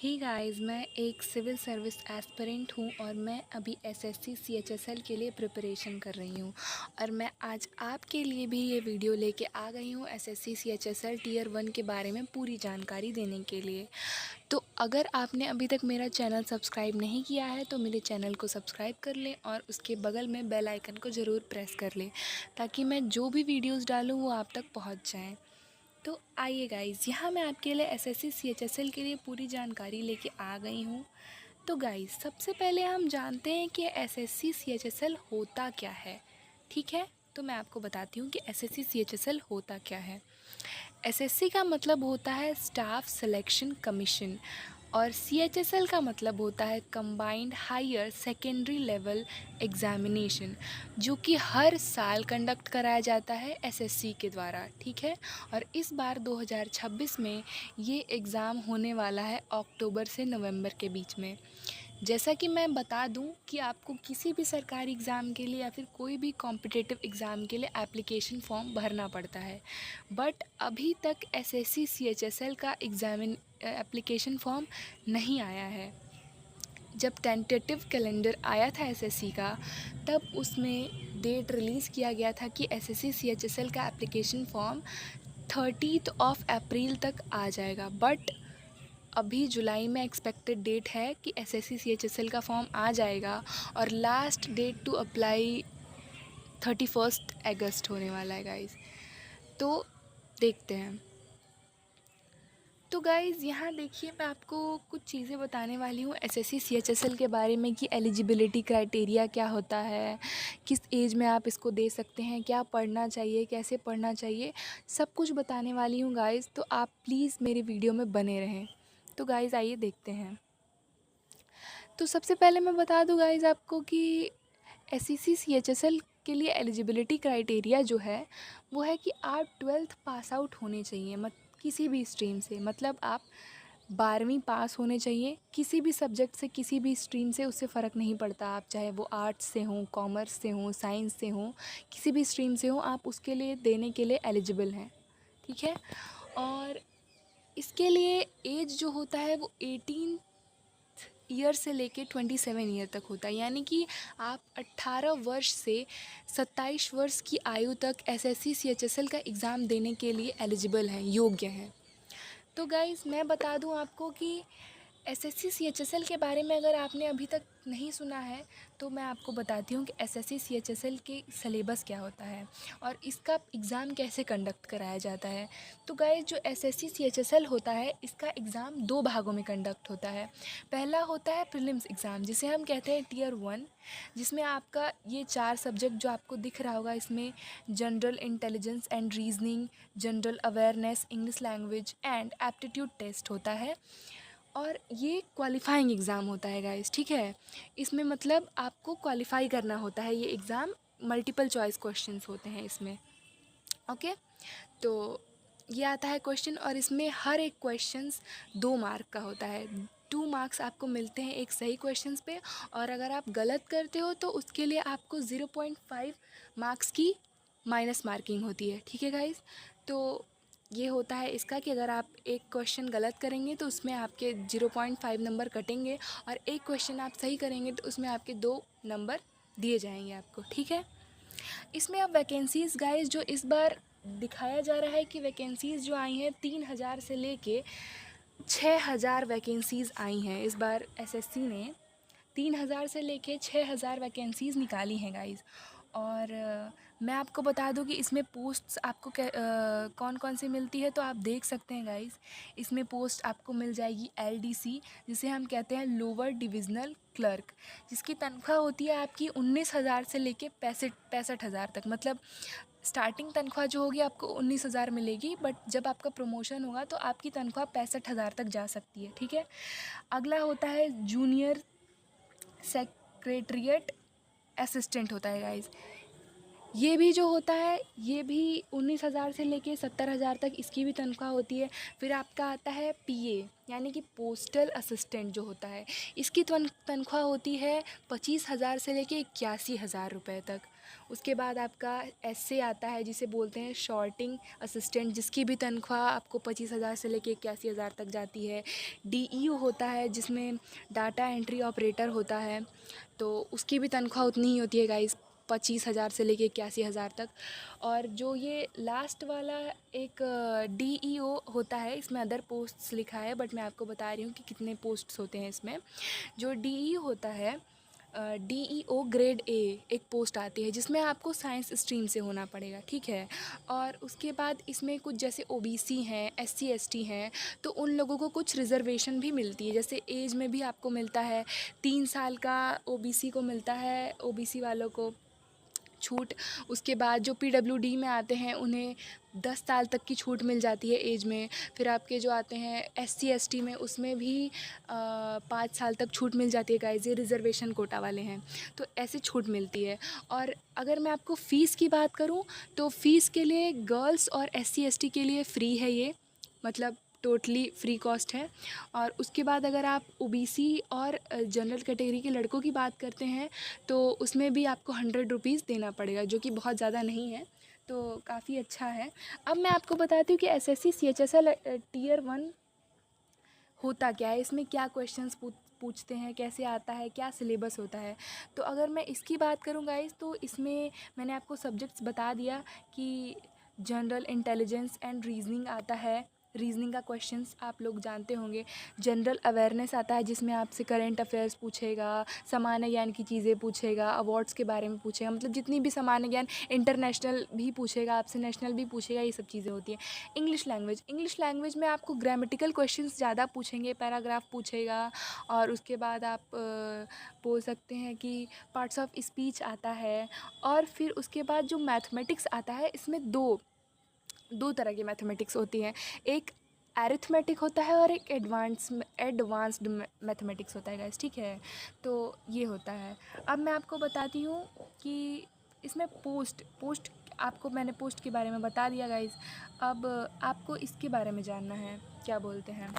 ही guys, मैं एक civil service aspirant हूँ और मैं अभी एसएससी सीएचएसएल के लिए प्रिपरेशन कर रही हूँ। और मैं आज आपके लिए भी ये वीडियो लेके आ गई हूँ एसएससी सीएचएसएल टियर 1 के बारे में पूरी जानकारी देने के लिए। तो अगर आपने अभी तक मेरा चैनल सब्सक्राइब नहीं किया है तो मेरे चैनल को सब्सक्राइब कर लें और उसके बगल में बेल आइकन को ज़रूर प्रेस कर लें ताकि मैं जो भी वीडियोज़ डालूँ वो आप तक पहुँच जाएँ। तो आइए गाइज़, यहाँ मैं आपके लिए एसएससी सीएचएसएल के लिए पूरी जानकारी लेके आ गई हूँ। तो गाइज़, सबसे पहले हम जानते हैं कि एसएससी सीएचएसएल होता क्या है। ठीक है, तो मैं आपको बताती हूँ कि एसएससी सीएचएसएल होता क्या है। एसएससी का मतलब होता है स्टाफ सिलेक्शन कमीशन और सीएचएसएल का मतलब होता है combined higher secondary level examination, जो कि हर साल कंडक्ट कराया जाता है एसएससी के द्वारा। ठीक है, और इस बार 2026 में ये एग्ज़ाम होने वाला है अक्टूबर से नवंबर के बीच में। जैसा कि मैं बता दूं कि आपको किसी भी सरकारी एग्ज़ाम के लिए या फिर कोई भी कॉम्पिटिटिव एग्ज़ाम के लिए एप्लीकेशन फॉर्म भरना पड़ता है, बट अभी तक एसएससी सीएचएसएल का एप्लीकेशन फॉर्म नहीं आया है। जब टेंटेटिव कैलेंडर आया था एसएससी का, तब उसमें डेट रिलीज़ किया गया था कि एसएससी सीएचएसएल का एप्लीकेशन फॉर्म 30 अप्रैल तक आ जाएगा। बट अभी जुलाई में एक्सपेक्टेड डेट है कि एसएससी सीएचएसएल का फॉर्म आ जाएगा और लास्ट डेट टू अप्लाई 31 अगस्त होने वाला है गाइज़। तो देखते हैं। तो गाइज़, यहाँ देखिए, मैं आपको कुछ चीज़ें बताने वाली हूँ एसएससी सीएचएसएल के बारे में कि एलिजिबिलिटी क्राइटेरिया क्या होता है, किस एज में आप इसको दे सकते हैं, क्या पढ़ना चाहिए, कैसे पढ़ना चाहिए, सब कुछ बताने वाली हूँ गाइज़। तो आप प्लीज़ मेरे वीडियो में बने रहें। तो गाइज़, आइए देखते हैं। तो सबसे पहले मैं बता दूँ गाइज़ आपको कि एसएससी सीएचएसएल के लिए एलिजिबिलिटी क्राइटेरिया जो है वो है कि आप 12th पास आउट होने चाहिए, किसी भी स्ट्रीम से, मतलब आप 12वीं पास होने चाहिए किसी भी सब्जेक्ट से, किसी भी स्ट्रीम से, उससे फ़र्क नहीं पड़ता। आप चाहे वो आर्ट्स से हों, कॉमर्स से हों, साइंस से हों, किसी भी स्ट्रीम से हों, आप उसके लिए देने के लिए एलिजिबल हैं। ठीक है, और इसके लिए एज जो होता है वो 18 ईयर से लेके 27 ईयर तक होता है, यानी कि आप 18 वर्ष से 27 वर्ष की आयु तक एसएससी सीएचएसएल का एग्ज़ाम देने के लिए एलिजिबल हैं, योग्य हैं। तो गाइज़, मैं बता दूं आपको कि एसएससी सीएचएसएल के बारे में अगर आपने अभी तक नहीं सुना है तो मैं आपको बताती हूँ कि एसएससी सीएचएसएल के सिलेबस क्या होता है और इसका एग्ज़ाम कैसे कंडक्ट कराया जाता है। तो गाइस, जो एसएससी सीएचएसएल होता है इसका एग्ज़ाम 2 भागों में कंडक्ट होता है। पहला होता है प्रीलिम्स एग्ज़ाम, जिसे हम कहते हैं टियर 1, जिसमें आपका ये 4 सब्जेक्ट जो आपको दिख रहा होगा, इसमें general intelligence and reasoning, general awareness, English language and aptitude test होता है। और ये क्वालिफाइंग एग्ज़ाम होता है गाइस। ठीक है, इसमें मतलब आपको क्वालिफाई करना होता है। ये एग्ज़ाम मल्टीपल चॉइस क्वेश्चंस होते हैं इसमें। ओके, तो ये आता है क्वेश्चन और इसमें हर एक क्वेश्चंस 2 मार्क का होता है। 2 मार्क्स आपको मिलते हैं एक सही क्वेश्चंस पे, और अगर आप गलत करते हो तो उसके लिए आपको 0.5 मार्क्स की माइनस मार्किंग होती है। ठीक है गाइस, तो ये होता है इसका कि अगर आप एक क्वेश्चन गलत करेंगे तो उसमें आपके 0.5 नंबर कटेंगे, और एक क्वेश्चन आप सही करेंगे तो उसमें आपके 2 नंबर दिए जाएंगे आपको। ठीक है, इसमें अब वैकेंसीज़ गाइस जो इस बार दिखाया जा रहा है कि वैकेंसीज़ जो आई हैं 3000 से लेके 6000 वैकेंसीज़ आई हैं। इस बार एसएससी ने 3000 से लेके 6000 वैकेंसीज़ निकाली हैं गाइस। और मैं आपको बता दूं कि इसमें पोस्ट्स आपको कौन कौन सी मिलती है, तो आप देख सकते हैं गाइस। इसमें पोस्ट आपको मिल जाएगी एलडीसी, जिसे हम कहते हैं लोअर डिविजनल क्लर्क, जिसकी तनख्वाह होती है आपकी 19,000 से लेके 65,000 तक। मतलब स्टार्टिंग तनख्वाह जो होगी आपको 19,000 मिलेगी, बट जब आपका प्रमोशन होगा तो आपकी तनख्वाह 65,000 तक जा सकती है। ठीक है, अगला होता है जूनियर सेक्रेटरिएट असिस्टेंट होता है गाइस। ये भी जो होता है ये भी 19,000 से लेके 70,000 तक इसकी भी तनख्वाह होती है। फिर आपका आता है पीए, यानी कि पोस्टल असिस्टेंट जो होता है, इसकी तनख्वाह होती है 25,000 से लेके 81,000 रुपये तक। उसके बाद आपका एसए आता है जिसे बोलते हैं शॉर्टिंग असिस्टेंट, जिसकी भी तनख्वाह आपको 25,000 से लेके 81,000 तक जाती है। डीईओ होता है जिसमें डाटा एंट्री ऑपरेटर होता है, तो उसकी भी तनख्वाह उतनी ही होती है गाइस, 25,000 से लेके 81,000 तक। और जो ये लास्ट वाला एक डीईओ होता है, इसमें अदर पोस्ट्स लिखा है बट मैं आपको बता रही हूँ कि कितने पोस्ट्स होते हैं इसमें। जो डीईओ होता है, डीईओ ग्रेड ए एक पोस्ट आती है जिसमें आपको साइंस स्ट्रीम से होना पड़ेगा, ठीक है। और उसके बाद इसमें कुछ जैसे ओबीसी हैं, एससी एसटी हैं, तो उन लोगों को कुछ रिजर्वेशन भी मिलती है। जैसे एज में भी आपको मिलता है 3 साल का, ओबीसी को मिलता है, ओबीसी वालों को छूट। उसके बाद जो पीडब्ल्यूडी में आते हैं उन्हें 10 साल तक की छूट मिल जाती है एज में। फिर आपके जो आते हैं एससी एसटी में, उसमें भी 5 साल तक छूट मिल जाती है गाइस, ये रिज़र्वेशन कोटा वाले हैं, तो ऐसे छूट मिलती है। और अगर मैं आपको फ़ीस की बात करूं तो फ़ीस के लिए गर्ल्स और एससी एसटी के लिए फ़्री है ये, मतलब टोटली फ्री कॉस्ट है। और उसके बाद अगर आप ओबीसी और जनरल कैटेगरी के लड़कों की बात करते हैं तो उसमें भी आपको 100 रुपीज़ देना पड़ेगा, जो कि बहुत ज़्यादा नहीं है, तो काफ़ी अच्छा है। अब मैं आपको बताती हूँ कि एसएससी सीएचएसएल टियर 1 होता क्या है, इसमें क्या क्वेश्चंस पूछते हैं, कैसे आता है, क्या सिलेबस होता है। तो अगर मैं इसकी बात करूँ गाइस, तो इसमें मैंने आपको सब्जेक्ट्स बता दिया कि जनरल इंटेलिजेंस एंड रीजनिंग आता है, रीजनिंग का क्वेश्चंस आप लोग जानते होंगे। जनरल अवेयरनेस आता है जिसमें आपसे करंट अफेयर्स पूछेगा, सामान्य ज्ञान की चीज़ें पूछेगा, अवार्ड्स के बारे में पूछेगा, मतलब जितनी भी सामान्य ज्ञान, इंटरनेशनल भी पूछेगा आपसे, नेशनल भी पूछेगा, ये सब चीज़ें होती हैं। इंग्लिश लैंग्वेज में आपको ग्रामेटिकल क्वेश्चंस ज़्यादा पूछेंगे, पैराग्राफ पूछेगा। और उसके बाद आप बोल सकते हैं कि पार्ट्स ऑफ स्पीच आता है। और फिर उसके बाद जो मैथमेटिक्स आता है, इसमें दो तरह की मैथमेटिक्स होती है, एक एरिथमेटिक होता है और एक एडवांस्ड मैथमेटिक्स होता है गाइस, ठीक है। तो ये होता है। अब मैं आपको बताती हूँ कि इसमें पोस्ट आपको मैंने पोस्ट के बारे में बता दिया गाइस। अब आपको इसके बारे में जानना है, क्या बोलते हैं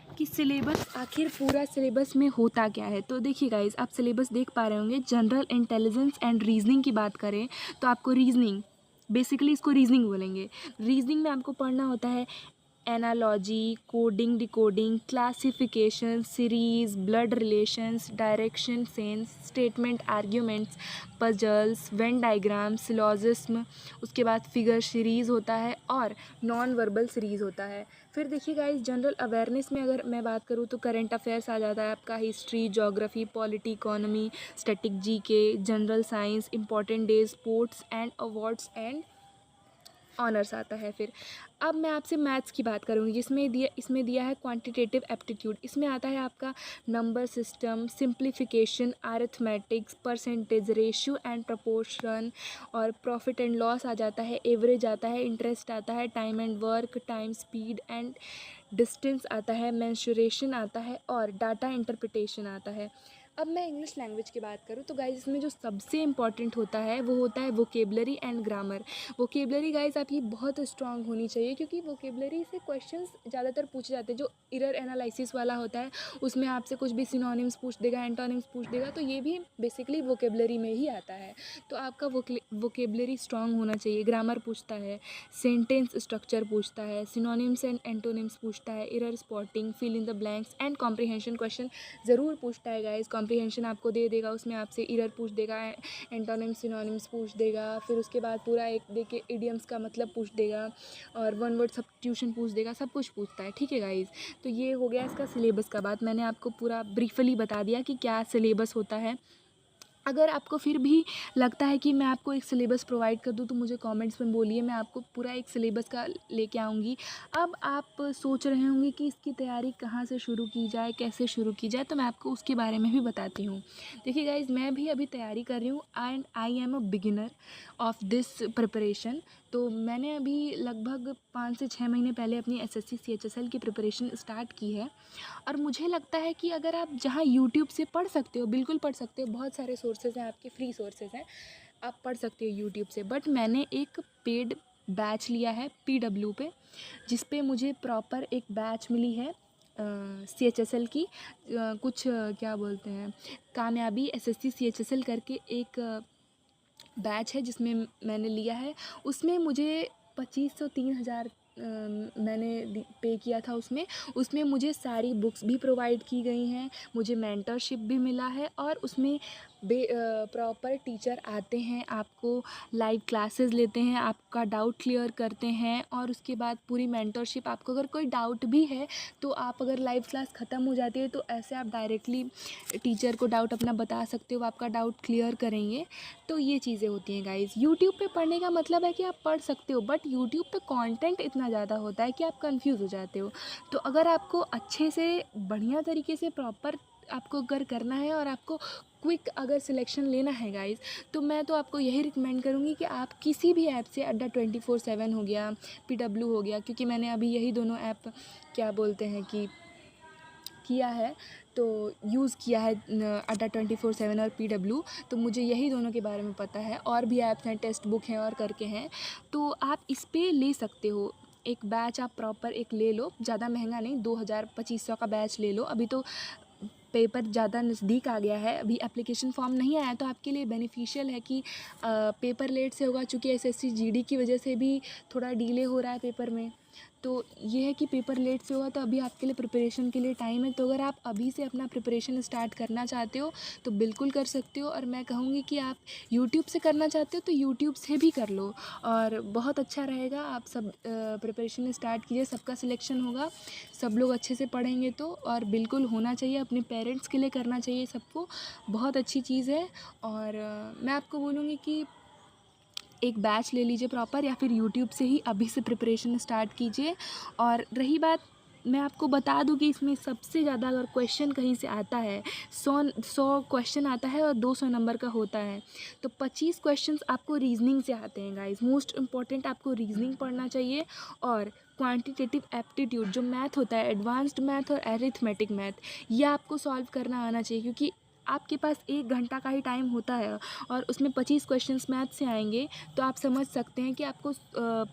कि सिलेबस, आखिर पूरा सिलेबस में होता क्या है। तो देखिए गाइस, आप सिलेबस देख पा रहे होंगे। जनरल इंटेलिजेंस एंड रीजनिंग की बात करें तो आपको रीजनिंग, बेसिकली इसको रीजनिंग बोलेंगे। रीजनिंग में आपको पढ़ना होता है analogy, coding decoding, classification, series, blood relations, direction sense, statement arguments, puzzles, Venn diagram, syllogism. उसके बाद फिगर सीरीज़ होता है और नॉन वर्बल सीरीज़ होता है। फिर देखिए गाइस, जनरल अवेयरनेस में अगर मैं बात करूँ तो करंट अफेयर्स आ जाता है आपका, history, geography, polity, economy, static, GK, general science, important days, sports and awards and honours आता है। फिर अब मैं आपसे मैथ्स की बात करूँगी, जिसमें इसमें दिया है क्वांटिटेटिव एप्टीट्यूड। इसमें आता है आपका number system, simplification, arithmetics, percentage, ratio and proportion, और प्रॉफिट एंड लॉस आ जाता है, एवरेज आता है, इंटरेस्ट आता है, time and work, time, speed and distance आता है, मेंसुरेशन आता है और डाटा इंटरप्रिटेशन आता है। अब मैं इंग्लिश लैंग्वेज की बात करूँ तो गाइज, इसमें जो सबसे इम्पॉर्टेंट होता है वो होता है vocabulary and grammar. Vocabulary guys आपकी बहुत स्ट्रांग होनी चाहिए, क्योंकि वोकेबलरी से क्वेश्चंस ज़्यादातर पूछे जाते हैं। जो एरर एनालिसिस वाला होता है उसमें आपसे कुछ भी सिनोनिम्स पूछ देगा, एंटोनिम्स पूछ देगा, तो ये भी बेसिकली वोकेबलरी में ही आता है। तो आपका वोकेबलरी स्ट्रांग होना चाहिए। ग्रामर पूछता है, सेंटेंस स्ट्रक्चर पूछता है, सिनोनिम्स एंड एंटोनिम्स पूछता है, error spotting, fill in the blanks and comprehension question ज़रूर पूछता है गाइज। कॉम्प्रिहेंशन आपको दे देगा, उसमें आपसे एरर पूछ देगा, एंटोनिम्स सिनोनिम्स पूछ देगा, फिर उसके बाद पूरा एक देके इडियम्स का मतलब पूछ देगा, और वन वर्ड सब्स्टिट्यूशन पूछ देगा, सब कुछ पूछता है, ठीक है गाइज। तो ये हो गया इसका सिलेबस का बात। मैंने आपको पूरा ब्रीफली बता दिया कि क्या सिलेबस होता है। अगर आपको फिर भी लगता है कि मैं आपको एक सिलेबस प्रोवाइड कर दूं तो मुझे कमेंट्स में बोलिए, मैं आपको पूरा एक सिलेबस का लेके आऊँगी। अब आप सोच रहे होंगे कि इसकी तैयारी कहाँ से शुरू की जाए, कैसे शुरू की जाए, तो मैं आपको उसके बारे में भी बताती हूँ। देखिए गाइज़, मैं भी अभी तैयारी कर रही हूँ and I am a beginner of this preparation. तो मैंने अभी लगभग 5 से 6 महीने पहले अपनी एसएससी सीएचएसएल की प्रिपरेशन स्टार्ट की है। और मुझे लगता है कि अगर आप जहाँ यूट्यूब से पढ़ सकते हो, बिल्कुल पढ़ सकते हो, बहुत सारे सोर्सेज हैं आपके, फ्री सोर्सेज हैं, आप पढ़ सकते हो यूट्यूब से। बट मैंने एक पेड बैच लिया है पीडब्ल्यू पे, जिस पे मुझे प्रॉपर एक बैच मिली है सीएचएसएल की, कुछ क्या बोलते हैं, कामयाबी एसएससी सीएचएसएल करके एक बैच है जिसमें मैंने लिया है, उसमें मुझे 2500 3000 मैंने पे किया था उसमें मुझे सारी बुक्स भी प्रोवाइड की गई हैं, मुझे मेंटरशिप भी मिला है और उसमें प्रॉपर टीचर आते हैं, आपको लाइव क्लासेस लेते हैं, आपका डाउट क्लियर करते हैं और उसके बाद पूरी मेंटरशिप। आपको अगर कोई डाउट भी है तो आप अगर लाइव क्लास ख़त्म हो जाती है तो ऐसे आप डायरेक्टली टीचर को डाउट अपना बता सकते हो, आपका डाउट क्लियर करेंगे। तो ये चीज़ें होती हैं गाइज़। यूट्यूब पे पढ़ने का मतलब है कि आप पढ़ सकते हो, बट यूट्यूब पे कंटेंट इतना ज़्यादा होता है कि आप कंफ्यूज हो जाते हो। तो अगर आपको अच्छे से बढ़िया तरीके से प्रॉपर आपको अगर करना है और आपको क्विक अगर सिलेक्शन लेना है गाइज़, तो मैं तो आपको यही रिकमेंड करूँगी कि आप किसी भी ऐप से अड्डा 24/7 हो गया, PW हो गया, क्योंकि मैंने अभी यही दोनों ऐप क्या बोलते हैं कि किया है, तो यूज़ किया है अड्डा 24/7 और PW, तो मुझे यही दोनों के बारे में पता है। और भी ऐप्स हैं, टेक्स्ट बुक हैं और करके हैं, तो आप इस पे ले सकते हो। एक बैच आप प्रॉपर एक ले लो, ज़्यादा महंगा नहीं, 2000-2500 का बैच ले लो। अभी तो पेपर ज़्यादा नज़दीक आ गया है, अभी एप्लीकेशन फॉर्म नहीं आया, तो आपके लिए बेनिफिशियल है कि पेपर लेट से होगा, चूँकि SSC GD की वजह से भी थोड़ा डिले हो रहा है पेपर में। तो ये है कि पेपर लेट से होगा, तो अभी आपके लिए प्रिपरेशन के लिए टाइम है। तो अगर आप अभी से अपना प्रिपरेशन स्टार्ट करना चाहते हो तो बिल्कुल कर सकते हो, और मैं कहूँगी कि आप यूट्यूब से करना चाहते हो तो यूट्यूब से भी कर लो और बहुत अच्छा रहेगा। आप सब प्रिपरेशन स्टार्ट कीजिए, सबका सिलेक्शन होगा, सब लोग अच्छे से पढ़ेंगे तो, और बिल्कुल होना चाहिए, अपने पेरेंट्स के लिए करना चाहिए सबको, बहुत अच्छी चीज़ है। और मैं आपको बोलूँगी कि एक बैच ले लीजिए प्रॉपर, या फिर यूट्यूब से ही अभी से प्रिपरेशन स्टार्ट कीजिए। और रही बात, मैं आपको बता दूं कि इसमें सबसे ज़्यादा अगर क्वेश्चन कहीं से आता है, 100 क्वेश्चन आता है और 200 नंबर का होता है, तो 25 क्वेश्चंस आपको रीजनिंग से आते हैं गाइस। मोस्ट इम्पॉर्टेंट आपको रीजनिंग पढ़ना चाहिए, और क्वांटिटेटिव एप्टीट्यूड जो मैथ होता है, एडवांस्ड मैथ और एरिथमेटिक मैथ, ये आपको सॉल्व करना आना चाहिए, क्योंकि आपके पास 1 घंटा का ही टाइम होता है और उसमें 25 क्वेश्चंस मैथ से आएंगे। तो आप समझ सकते हैं कि आपको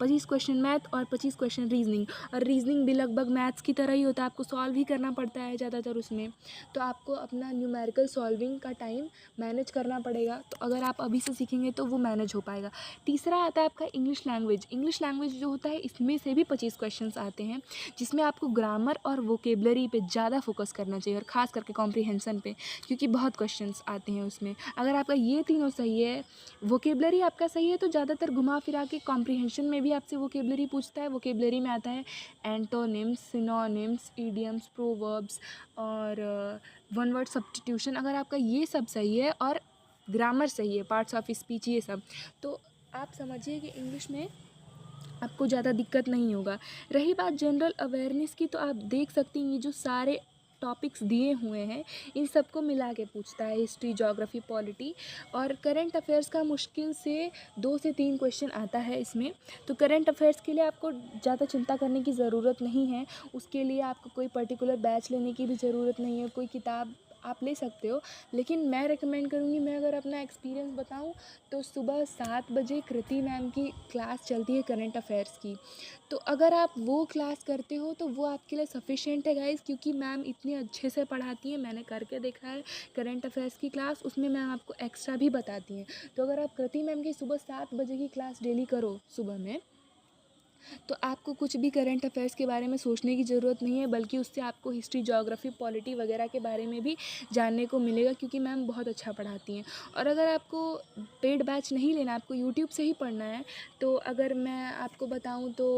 25 क्वेश्चन मैथ और 25 क्वेश्चन रीजनिंग, और रीजनिंग भी लगभग मैथ्स की तरह ही होता है, आपको सॉल्व ही करना पड़ता है ज़्यादातर उसमें। तो आपको अपना न्यूमेरिकल सॉल्विंग का टाइम मैनेज करना पड़ेगा, तो अगर आप अभी से सीखेंगे तो वो मैनेज हो पाएगा। तीसरा आता है आपका इंग्लिश लैंग्वेज। इंग्लिश लैंग्वेज जो होता है, इसमें से भी 25 क्वेश्चंस आते हैं, जिसमें आपको ग्रामर और वोकेबलरी पे ज़्यादा फोकस करना चाहिए, और ख़ास करके कॉम्प्रीहेंसन पे, क्योंकि बहुत क्वेश्चंस आते हैं उसमें। अगर आपका ये तीनों सही है, वोकेबलरी आपका सही है, तो ज़्यादातर घुमा फिरा के कॉम्प्रीहेंशन में भी आपसे वोकेबलरी पूछता है। वोकेबलरी में आता है एंटोनिम्स, सिनोनिम्स, इडियम्स, प्रोवर्ब्स और वन वर्ड सब्स्टिट्यूशन। अगर आपका ये सब सही है और ग्रामर सही है, पार्ट्स ऑफ स्पीच, ये सब, तो आप समझिए कि इंग्लिश में आपको ज़्यादा दिक्कत नहीं होगा। रही बात जनरल अवेयरनेस की, तो आप देख सकती हैं ये जो सारे टॉपिक्स दिए हुए हैं, इन सबको मिला के पूछता है, हिस्ट्री, ज्योग्राफी, पॉलिटी और करंट अफेयर्स का मुश्किल से 2 से 3 क्वेश्चन आता है इसमें। तो करंट अफेयर्स के लिए आपको ज़्यादा चिंता करने की ज़रूरत नहीं है, उसके लिए आपको कोई पर्टिकुलर बैच लेने की भी ज़रूरत नहीं है, कोई किताब आप ले सकते हो। लेकिन मैं रिकमेंड करूँगी, मैं अगर अपना एक्सपीरियंस बताऊँ, तो सुबह 7 बजे कृति मैम की क्लास चलती है करंट अफेयर्स की। तो अगर आप वो क्लास करते हो तो वो आपके लिए सफिशिएंट है गाइज़, क्योंकि मैम इतने अच्छे से पढ़ाती हैं, मैंने करके देखा है करंट अफेयर्स की क्लास, उसमें मैम आपको एक्स्ट्रा भी बताती हैं। तो अगर आप कृति मैम की सुबह 7 बजे की क्लास डेली करो सुबह में, तो आपको कुछ भी करंट अफेयर्स के बारे में सोचने की ज़रूरत नहीं है, बल्कि उससे आपको हिस्ट्री, ज्योग्राफी, पॉलिटी वगैरह के बारे में भी जानने को मिलेगा, क्योंकि मैम बहुत अच्छा पढ़ाती हैं। और अगर आपको पेड बैच नहीं लेना, आपको यूट्यूब से ही पढ़ना है, तो अगर मैं आपको बताऊं तो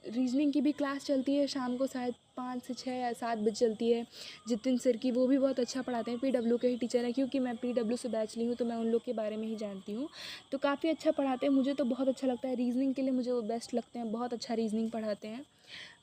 रीजनिंग की भी क्लास चलती है शाम को, शायद 5 से 6 या 7 बजे चलती है, जितिन सर की, वो भी बहुत अच्छा पढ़ाते हैं, PW के ही टीचर हैं, क्योंकि मैं PW से बैच ली हूँ तो मैं उन लोग के बारे में ही जानती हूँ। तो काफ़ी अच्छा पढ़ाते हैं, मुझे तो बहुत अच्छा लगता है। रीजनिंग के लिए मुझे वो बेस्ट लगते हैं, बहुत अच्छा रीजनिंग पढ़ाते हैं।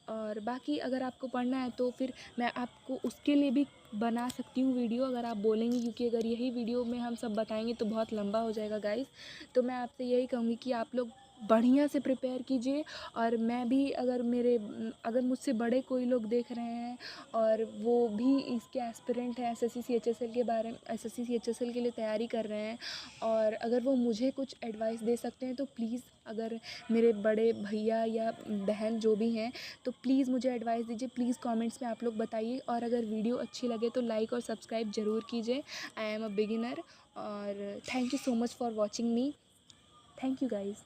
और बाकी अगर आपको पढ़ना है तो फिर मैं आपको उसके लिए भी बना सकती हूँ वीडियो, अगर आप बोलेंगी, क्योंकि अगर यही वीडियो में हम सब बताएंगे तो बहुत लंबा हो जाएगा गाइस। तो मैं आपसे यही कहूँगी कि आप लोग बढ़िया से प्रिपेयर कीजिए, और मैं भी, अगर मुझसे बड़े कोई लोग देख रहे हैं और वो भी इसके एस्पिरेंट हैं, SSC CHSL के बारे में, SSC CHSL के लिए तैयारी कर रहे हैं, और अगर वो मुझे कुछ एडवाइस दे सकते हैं तो प्लीज़, अगर मेरे बड़े भैया या बहन जो भी हैं, तो प्लीज़ मुझे एडवाइस दीजिए, प्लीज़ कमेंट्स में आप लोग बताइए। और अगर वीडियो अच्छी लगे तो लाइक और सब्सक्राइब ज़रूर कीजिए। आई एम अ बिगिनर, और thank you so much for watching me. Thank you guys.